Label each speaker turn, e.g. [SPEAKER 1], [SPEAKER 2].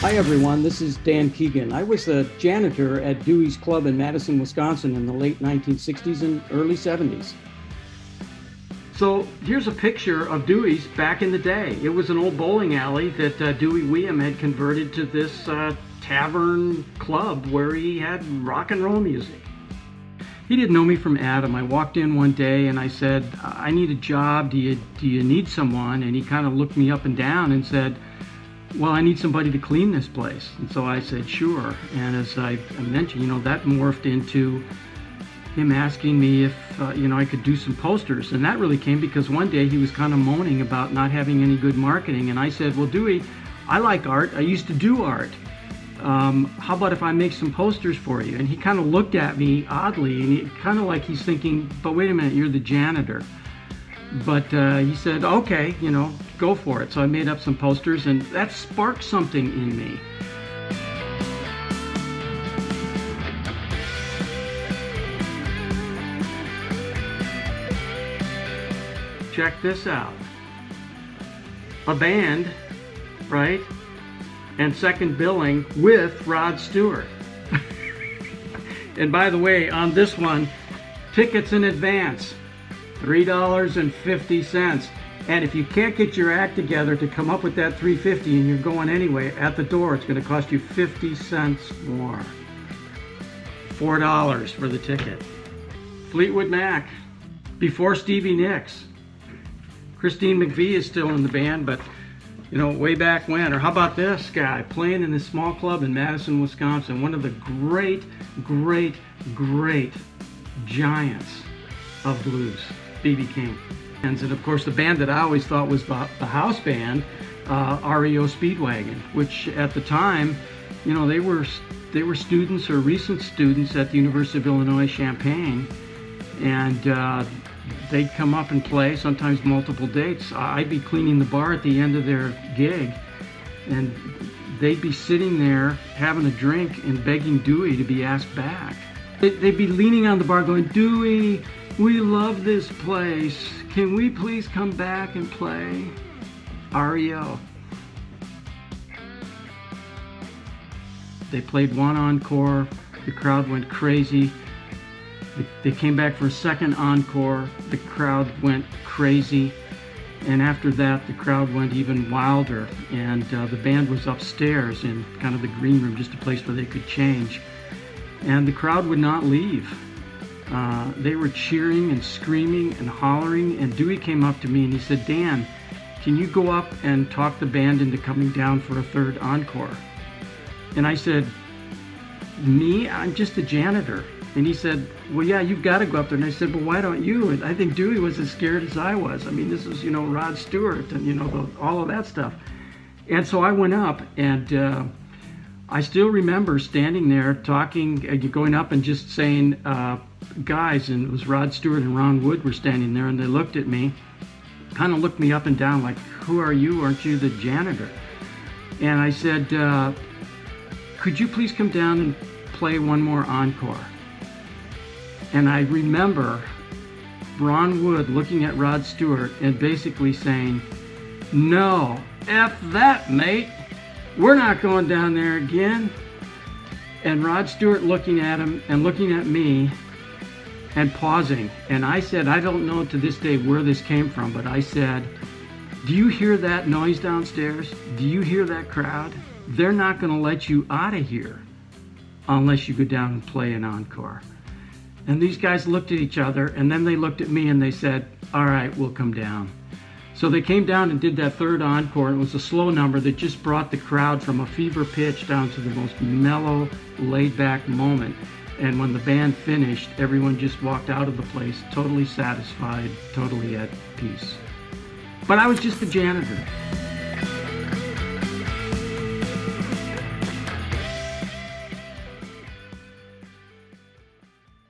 [SPEAKER 1] Hi everyone, this is Dan Keegan. I was a janitor at Dewey's Club in Madison, Wisconsin in the late 1960s and early 70s. So here's a picture of Dewey's back in the day. It was an old bowling alley that Dewey Weeum had converted to this tavern club where he had rock and roll music. He didn't know me from Adam. I walked in one day and I said, I need a job, do you need someone? And he kind of looked me up and down and said, well, I need somebody to clean this place. And so I said, sure. And as I mentioned, that morphed into him asking me if, I could do some posters. And that really came because one day he was kind of moaning about not having any good marketing. And I said, well, Dewey, I like art. I used to do art. How about if I make some posters for you? And he kind of looked at me oddly, and he kind of like he's thinking, but wait a minute, you're the janitor. But he said, okay, go for it. So I made up some posters, and that sparked something in me. Check this out. A band, right? And second billing with Rod Stewart. And by the way, on this one, tickets in advance, $3.50. And if you can't get your act together to come up with that $3.50 and you're going anyway, at the door it's going to cost you 50 cents more. $4 for the ticket. Fleetwood Mac, before Stevie Nicks. Christine McVie is still in the band, but way back when. Or how about this guy playing in this small club in Madison, Wisconsin, one of the great giants of blues, B.B. King. And of course the band that I always thought was the house band, REO Speedwagon, which at the time, they were students or recent students at the University of Illinois Champaign, and they'd come up and play, sometimes multiple dates. I'd be cleaning the bar at the end of their gig, and they'd be sitting there having a drink and begging Dewey to be asked back. They'd be leaning on the bar going, Dewey, we love this place. Can we please come back and play? REO. They played one encore. The crowd went crazy. They came back for a second encore. The crowd went crazy. And after that, the crowd went even wilder. And the band was upstairs in kind of the green room, just a place where they could change. And the crowd would not leave. They were cheering and screaming and hollering. And Dewey came up to me and he said, Dan, can you go up and talk the band into coming down for a third encore? And I said, me? I'm just a janitor. And he said, well, yeah, you've got to go up there. And I said, well, why don't you? And I think Dewey was as scared as I was. I mean, this was, Rod Stewart and, all of that stuff. And so I went up, and I still remember standing there talking, going up and just saying, guys, and it was Rod Stewart and Ron Wood were standing there, and they looked at me, kind of looked me up and down like, who are you? Aren't you the janitor? And I said, could you please come down and play one more encore? And I remember Ron Wood looking at Rod Stewart and basically saying, no, F that, mate. We're not going down there again. And Rod Stewart looking at him and looking at me and pausing. And I said, I don't know to this day where this came from, but I said, do you hear that noise downstairs? Do you hear that crowd? They're not going to let you out of here unless you go down and play an encore. And these guys looked at each other, and then they looked at me and they said, all right, we'll come down. So they came down and did that third encore. It was a slow number that just brought the crowd from a fever pitch down to the most mellow, laid-back moment. And when the band finished, everyone just walked out of the place totally satisfied, totally at peace. But I was just the janitor.